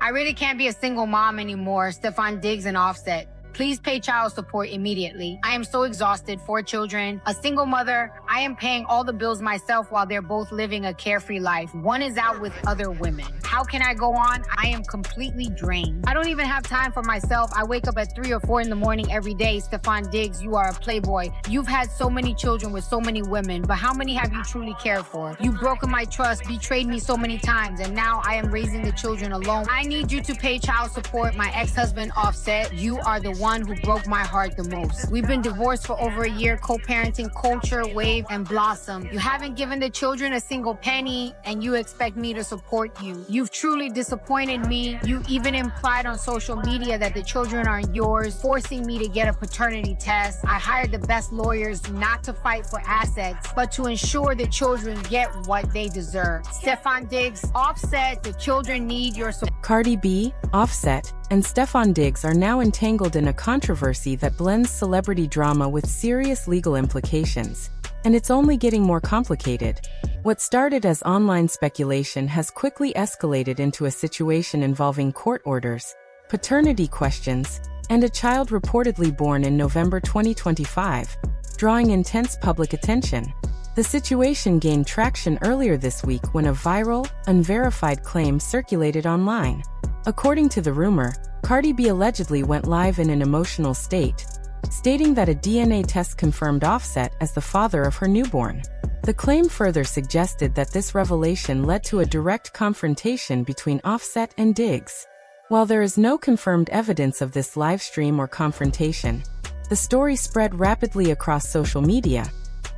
I really can't be a single mom anymore. Stefon Diggs and Offset. Please pay child support immediately. I am so exhausted. 4 children, a single mother. I am paying all the bills myself while they're both living a carefree life. One is out with other women. How can I go on? I am completely drained. I don't even have time for myself. I wake up at 3 or 4 in the morning every day. Stefon Diggs, you are a playboy. You've had so many children with so many women, but how many have you truly cared for? You've broken my trust, betrayed me so many times, and now I am raising the children alone. I need you to pay child support. My ex-husband, Offset, you are the one who broke my heart the most. We've been divorced for over a year, co-parenting Culture, Wave, and Blossom. You haven't given the children a single penny, and you expect me to support you. You've truly disappointed me. You even implied on social media that the children aren't yours, forcing me to get a paternity test. I hired the best lawyers not to fight for assets, but to ensure the children get what they deserve. Stefon Diggs, Offset, the children need your support. Cardi B, Offset, and Stefon Diggs are now entangled in a controversy that blends celebrity drama with serious legal implications. And it's only getting more complicated. What started as online speculation has quickly escalated into a situation involving court orders, paternity questions, and a child reportedly born in November 2025, drawing intense public attention. The situation gained traction earlier this week when a viral, unverified claim circulated online. According to the rumor, Cardi B allegedly went live in an emotional state, stating that a DNA test confirmed Offset as the father of her newborn. The claim further suggested that this revelation led to a direct confrontation between Offset and Diggs. While there is no confirmed evidence of this live stream or confrontation, the story spread rapidly across social media,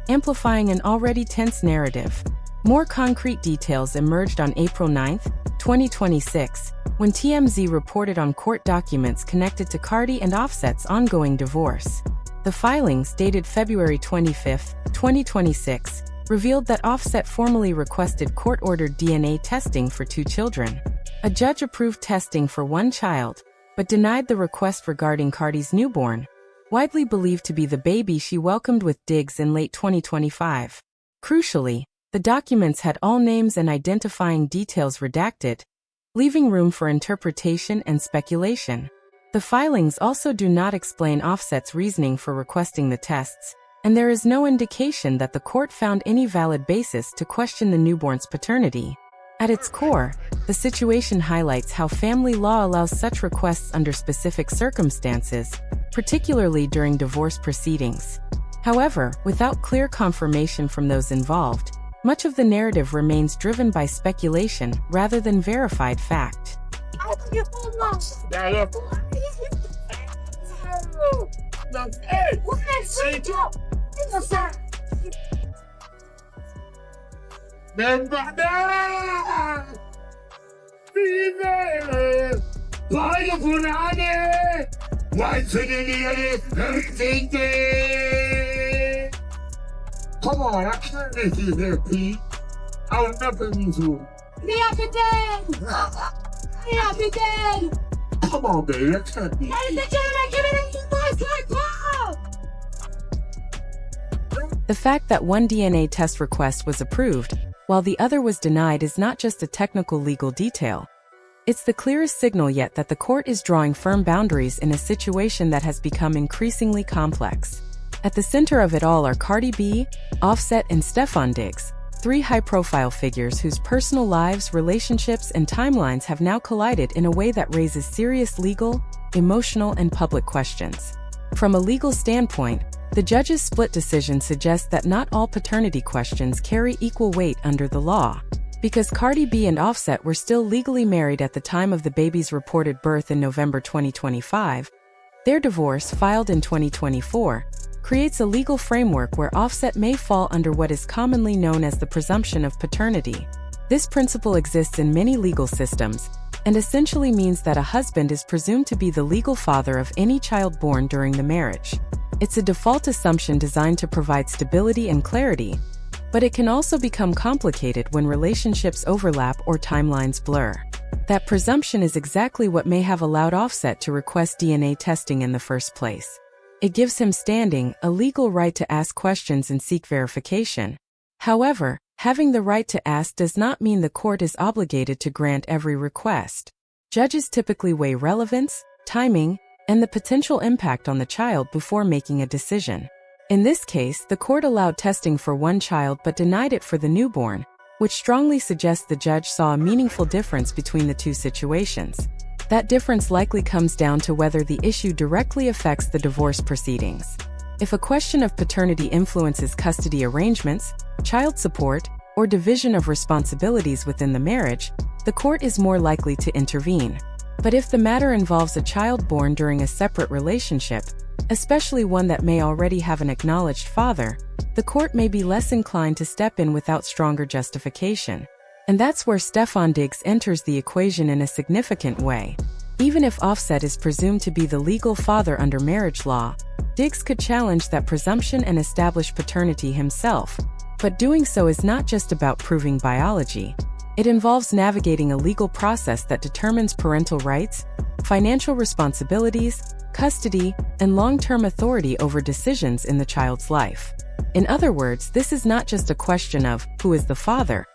amplifying an already tense narrative. More concrete details emerged on April 9, 2026, when TMZ reported on court documents connected to Cardi and Offset's ongoing divorce. The filings, dated February 25, 2026, revealed that Offset formally requested court-ordered DNA testing for 2 children. A judge approved testing for 1 child, but denied the request regarding Cardi's newborn, widely believed to be the baby she welcomed with Diggs in late 2025. Crucially, the documents had all names and identifying details redacted, leaving room for interpretation and speculation. The filings also do not explain Offset's reasoning for requesting the tests, and there is no indication that the court found any valid basis to question the newborn's paternity. At its core, the situation highlights how family law allows such requests under specific circumstances, particularly during divorce proceedings. However, without clear confirmation from those involved, much of the narrative remains driven by speculation rather than verified fact. Come on, I can't make you here, Pete. I'll never use you. Happy day! Happy day! Come on, baby, that can't be. Ladies and gentlemen, give it a The fact that one DNA test request was approved, while the other was denied, is not just a technical legal detail. It's the clearest signal yet that the court is drawing firm boundaries in a situation that has become increasingly complex. At the center of it all are Cardi B, Offset, and Stefon Diggs, 3 high-profile figures whose personal lives, relationships, and timelines have now collided in a way that raises serious legal, emotional, and public questions. From a legal standpoint, the judge's split decision suggests that not all paternity questions carry equal weight under the law. Because Cardi B and Offset were still legally married at the time of the baby's reported birth in November 2025, their divorce, filed in 2024, creates a legal framework where Offset may fall under what is commonly known as the presumption of paternity. This principle exists in many legal systems, and essentially means that a husband is presumed to be the legal father of any child born during the marriage. It's a default assumption designed to provide stability and clarity, but it can also become complicated when relationships overlap or timelines blur. That presumption is exactly what may have allowed Offset to request DNA testing in the first place. It gives him standing, a legal right to ask questions and seek verification. However, having the right to ask does not mean the court is obligated to grant every request. Judges typically weigh relevance, timing, and the potential impact on the child before making a decision. In this case, the court allowed testing for one child but denied it for the newborn, which strongly suggests the judge saw a meaningful difference between the two situations. That difference likely comes down to whether the issue directly affects the divorce proceedings. If a question of paternity influences custody arrangements, child support, or division of responsibilities within the marriage, the court is more likely to intervene. But if the matter involves a child born during a separate relationship, especially one that may already have an acknowledged father, the court may be less inclined to step in without stronger justification. And that's where Stefon Diggs enters the equation in a significant way. Even if Offset is presumed to be the legal father under marriage law, Diggs could challenge that presumption and establish paternity himself. But doing so is not just about proving biology. It involves navigating a legal process that determines parental rights, financial responsibilities, custody, and long-term authority over decisions in the child's life. In other words, this is not just a question of who is the father.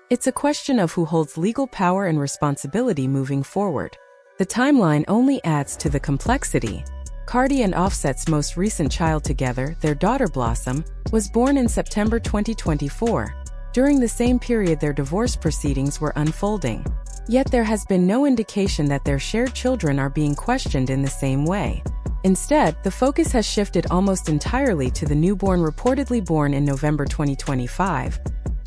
It's a question of who holds legal power and responsibility moving forward. The timeline only adds to the complexity. Cardi and Offset's most recent child together, their daughter Blossom, was born in September 2024. During the same period their divorce proceedings were unfolding. Yet there has been no indication that their shared children are being questioned in the same way. Instead, the focus has shifted almost entirely to the newborn reportedly born in November 2025,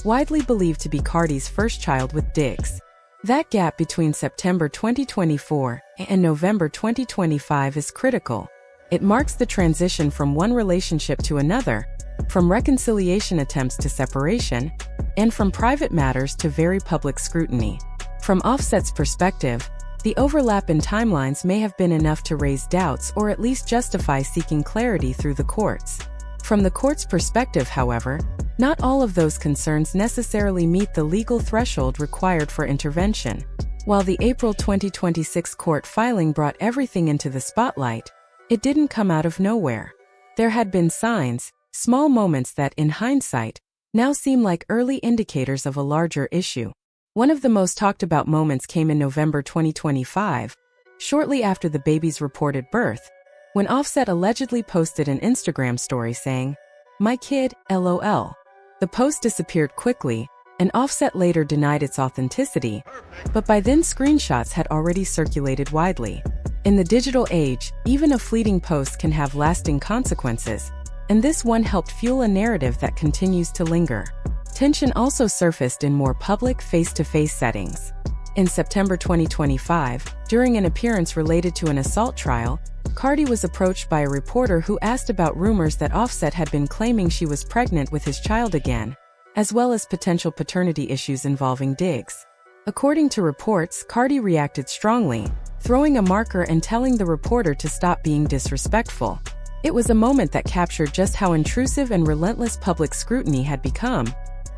widely believed to be Cardi's first child with Diggs. That gap between September 2024 and November 2025 is critical. It marks the transition from one relationship to another, from reconciliation attempts to separation, and from private matters to very public scrutiny. From Offset's perspective, the overlap in timelines may have been enough to raise doubts or at least justify seeking clarity through the courts. From the court's perspective, however, not all of those concerns necessarily meet the legal threshold required for intervention. While the April 2026 court filing brought everything into the spotlight, it didn't come out of nowhere. There had been signs, small moments that, in hindsight, now seem like early indicators of a larger issue. One of the most talked about moments came in November 2025, shortly after the baby's reported birth, when Offset allegedly posted an Instagram story saying, "My kid, LOL." The post disappeared quickly, and Offset later denied its authenticity, but by then screenshots had already circulated widely. In the digital age, even a fleeting post can have lasting consequences, and this one helped fuel a narrative that continues to linger. Tension also surfaced in more public face-to-face settings. In September 2025, during an appearance related to an assault trial, Cardi was approached by a reporter who asked about rumors that Offset had been claiming she was pregnant with his child again, as well as potential paternity issues involving Diggs. According to reports, Cardi reacted strongly, throwing a marker and telling the reporter to stop being disrespectful. It was a moment that captured just how intrusive and relentless public scrutiny had become,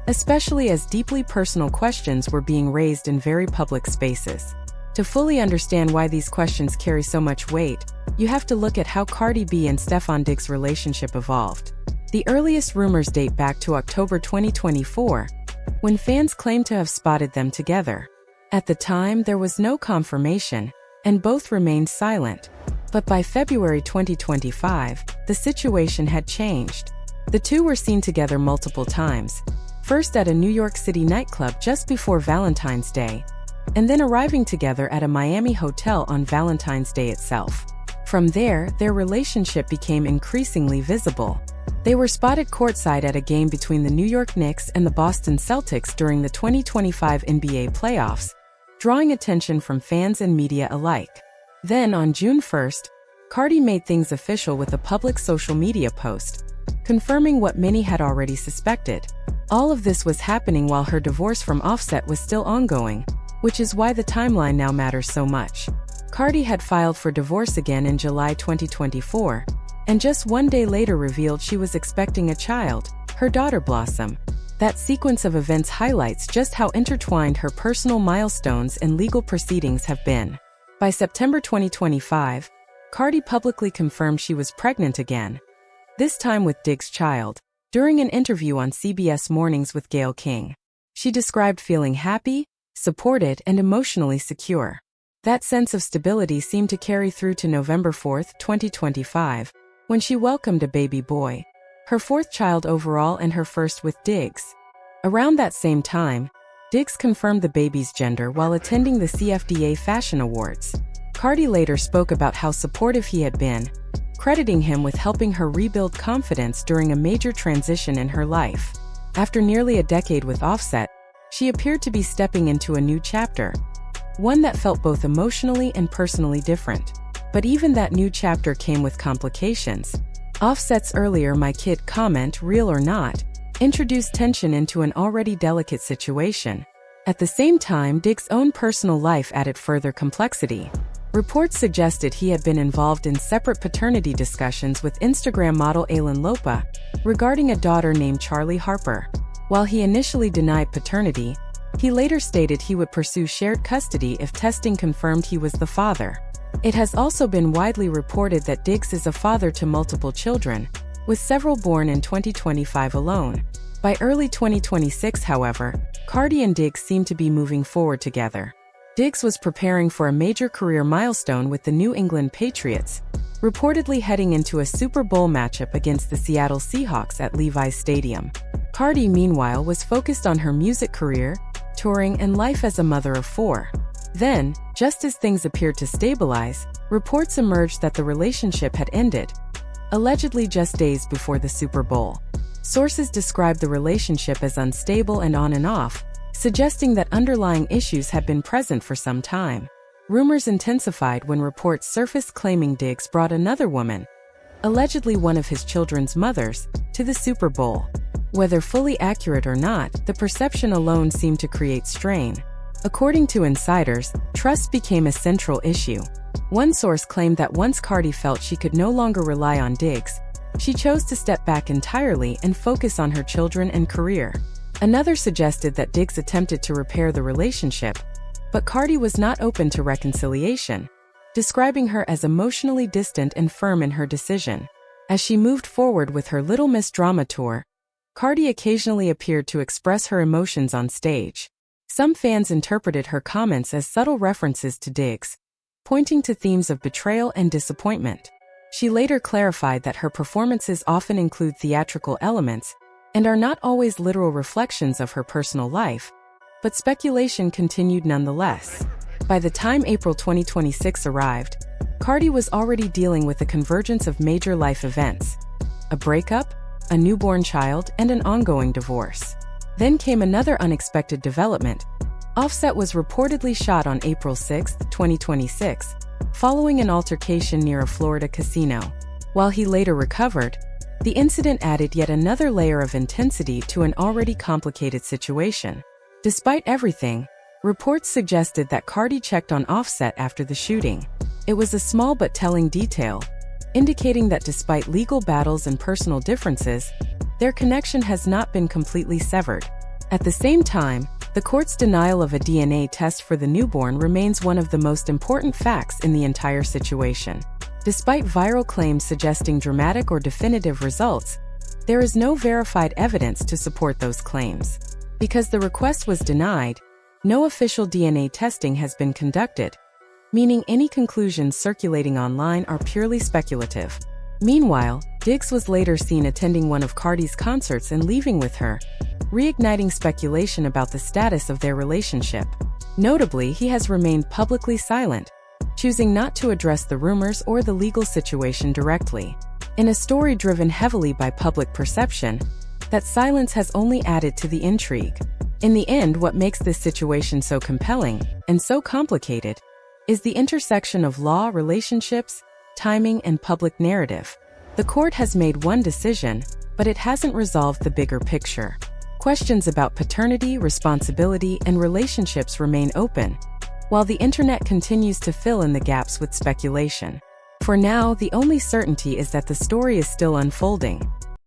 especially as deeply personal questions were being raised in very public spaces. To fully understand why these questions carry so much weight, you have to look at how Cardi B and Stefon Diggs' relationship evolved. The earliest rumors date back to October 2024, when fans claimed to have spotted them together. At the time, there was no confirmation, and both remained silent. But by February 2025, the situation had changed. The two were seen together multiple times, first at a New York City nightclub just before Valentine's Day, and then arriving together at a Miami hotel on Valentine's Day itself. From there, their relationship became increasingly visible. They were spotted courtside at a game between the New York Knicks and the Boston Celtics during the 2025 NBA playoffs, drawing attention from fans and media alike. Then, on June 1st, Cardi made things official with a public social media post, confirming what many had already suspected. All of this was happening while her divorce from Offset was still ongoing, which is why the timeline now matters so much. Cardi had filed for divorce again in July 2024, and just one day later revealed she was expecting a child, her daughter Blossom. That sequence of events highlights just how intertwined her personal milestones and legal proceedings have been. By September 2025, Cardi publicly confirmed she was pregnant again, this time with Diggs' child. During an interview on CBS Mornings with Gayle King, she described feeling happy, supported, and emotionally secure. That sense of stability seemed to carry through to November 4, 2025, when she welcomed a baby boy, her fourth child overall and her first with Diggs. Around that same time, Diggs confirmed the baby's gender while attending the CFDA Fashion Awards. Cardi later spoke about how supportive he had been, crediting him with helping her rebuild confidence during a major transition in her life. After nearly a decade with Offset, she appeared to be stepping into a new chapter, one that felt both emotionally and personally different. But even that new chapter came with complications. Offset's earlier "my kid" comment, real or not, introduced tension into an already delicate situation. At the same time, Diggs' own personal life added further complexity. Reports suggested he had been involved in separate paternity discussions with Instagram model Aylin Lopa regarding a daughter named Charlie Harper. While he initially denied paternity, he later stated he would pursue shared custody if testing confirmed he was the father. It has also been widely reported that Diggs is a father to multiple children, with several born in 2025 alone. By early 2026, however, Cardi and Diggs seem to be moving forward together. Diggs was preparing for a major career milestone with the New England Patriots, reportedly heading into a Super Bowl matchup against the Seattle Seahawks at Levi's Stadium. Cardi, meanwhile, was focused on her music career, touring, and life as a mother of four. Then, just as things appeared to stabilize, reports emerged that the relationship had ended, allegedly just days before the Super Bowl. Sources described the relationship as unstable and on and off, suggesting that underlying issues had been present for some time. Rumors intensified when reports surfaced claiming Diggs brought another woman, allegedly one of his children's mothers, to the Super Bowl. Whether fully accurate or not, the perception alone seemed to create strain. According to insiders, trust became a central issue. One source claimed that once Cardi felt she could no longer rely on Diggs, she chose to step back entirely and focus on her children and career. Another suggested that Diggs attempted to repair the relationship, but Cardi was not open to reconciliation, describing her as emotionally distant and firm in her decision. As she moved forward with her Little Miss Drama tour, Cardi occasionally appeared to express her emotions on stage. Some fans interpreted her comments as subtle references to Diggs, pointing to themes of betrayal and disappointment. She later clarified that her performances often include theatrical elements and are not always literal reflections of her personal life, but speculation continued nonetheless. By the time April 2026 arrived, Cardi was already dealing with the convergence of major life events: a breakup, a newborn child, and an ongoing divorce. Then came another unexpected development. Offset was reportedly shot on April 6, 2026, following an altercation near a Florida casino. While he later recovered, the incident added yet another layer of intensity to an already complicated situation. Despite everything, reports suggested that Cardi checked on Offset after the shooting. It was a small but telling detail, indicating that despite legal battles and personal differences, their connection has not been completely severed. At the same time, the court's denial of a DNA test for the newborn remains one of the most important facts in the entire situation. Despite viral claims suggesting dramatic or definitive results, there is no verified evidence to support those claims. Because the request was denied, no official DNA testing has been conducted, meaning any conclusions circulating online are purely speculative. Meanwhile, Diggs was later seen attending one of Cardi's concerts and leaving with her, reigniting speculation about the status of their relationship. Notably, he has remained publicly silent, choosing not to address the rumors or the legal situation directly. In a story driven heavily by public perception, that silence has only added to the intrigue. In the end, what makes this situation so compelling and so complicated is the intersection of law, relationships, timing, and public narrative. The court has made one decision, but it hasn't resolved the bigger picture. Questions about paternity, responsibility, and relationships remain open, while the internet continues to fill in the gaps with speculation. For now, the only certainty is that the story is still unfolding,